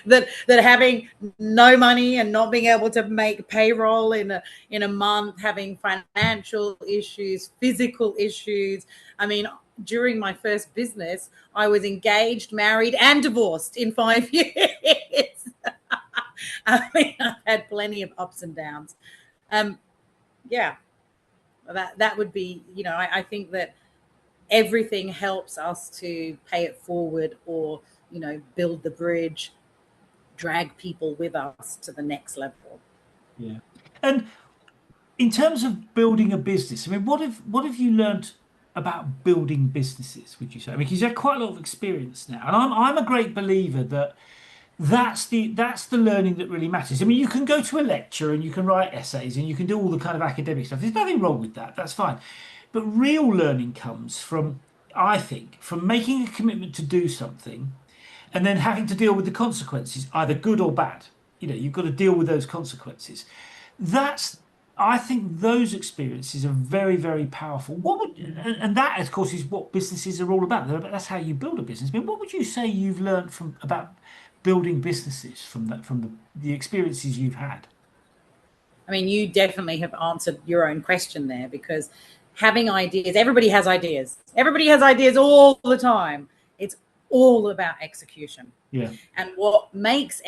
that having no money and not being able to make payroll in a month, having financial issues, physical issues. I mean, during my first business, I was engaged, married, and divorced in 5 years. I mean, I've had plenty of ups and downs. Yeah, that would be, I think that everything helps us to pay it forward or, build the bridge, drag people with us to the next level. Yeah. And in terms of building a business, I mean, what have you learned about building businesses, would you say? I mean, because you've had quite a lot of experience now. And I'm a great believer that that's the learning that really matters. I mean, you can go to a lecture and you can write essays and you can do all the kind of academic stuff. There's nothing wrong with that. That's fine. But real learning comes from, I think, from making a commitment to do something and then having to deal with the consequences, either good or bad. You've got to deal with those consequences. I think those experiences are very, very powerful. And that, of course, is what businesses are all about. That's how you build a business. I mean, what would you say you've learned about building businesses from the experiences you've had? I mean, you definitely have answered your own question there, because having ideas, everybody has ideas. Everybody has ideas all the time. It's all about execution. Yeah. And what makes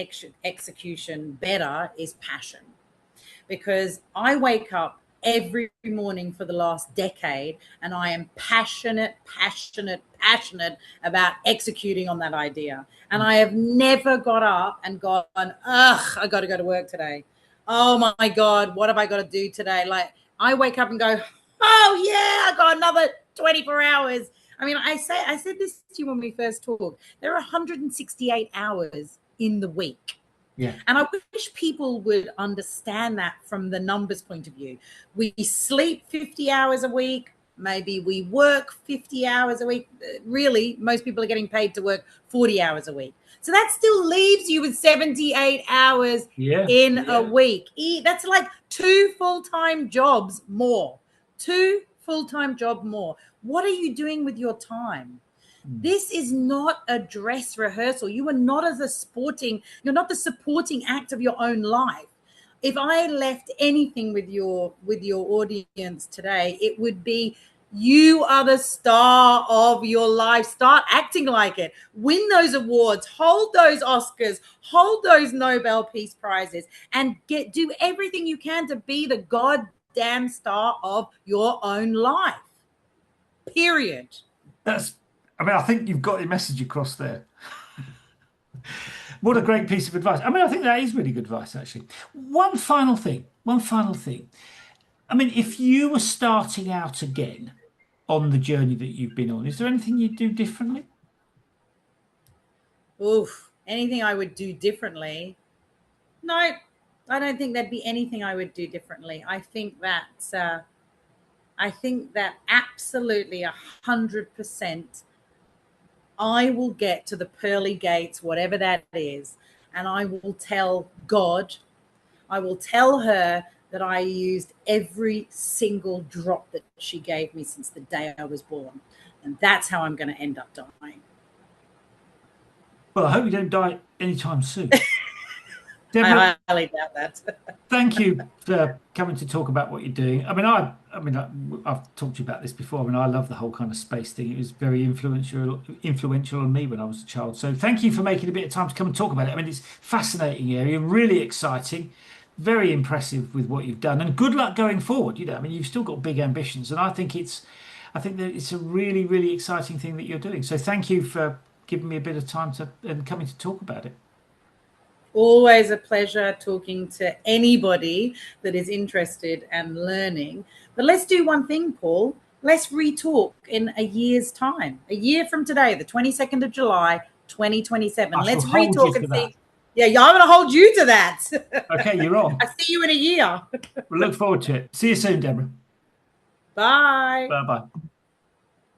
execution better is passion. Because I wake up every morning for the last decade and I am passionate about executing on that idea. And I have never got up and gone, I got to go to work today. Oh my God, what have I got to do today? Like, I wake up and go, oh yeah, I got another 24 hours. I mean, I said this to you when we first talked. There are 168 hours in the week. Yeah. And I wish people would understand that from the numbers point of view. We sleep 50 hours a week. Maybe we work 50 hours a week. Really, most people are getting paid to work 40 hours a week. So that still leaves you with 78 hours in a week. That's like 2 full-time jobs more. 2 full-time jobs more. What are you doing with your time? This is not a dress rehearsal. You are not you're not the supporting act of your own life. If I left anything with your audience today, it would be, you are the star of your life. Start acting like it. Win those awards, hold those Oscars, hold those Nobel Peace Prizes, and do everything you can to be the goddamn star of your own life. Period. I think you've got your message across there. What a great piece of advice. I mean, I think that is really good advice, actually. One final thing. I mean, if you were starting out again on the journey that you've been on, is there anything you'd do differently? Oof, anything I would do differently? No, I don't think there'd be anything I would do differently. I think that absolutely 100%. I will get to the pearly gates, whatever that is, and I will tell God, I will tell her that I used every single drop that she gave me since the day I was born. And that's how I'm going to end up dying. Well, I hope you don't die anytime soon. Deborah, I highly doubt that. thank you for coming to talk about what you're doing. I've talked to you about this before. I mean, I love the whole kind of space thing. It was very influential on me when I was a child. So thank you for making a bit of time to come and talk about it. I mean, it's a fascinating area, really exciting, very impressive with what you've done, and good luck going forward. I mean, you've still got big ambitions, and I think that it's a really, really exciting thing that you're doing. So thank you for giving me a bit of time and coming to talk about it. Always a pleasure talking to anybody that is interested and learning. But let's do one thing, Paul. Let's re-talk in a year's time. A year from today, the 22nd of July, 2027. I shall Let's hold you re-talk to and that. see. Yeah, I'm going to hold you to that. Okay, you're on. I see you in a year. We'll look forward to it. See you soon, Deborah. Bye. Bye bye.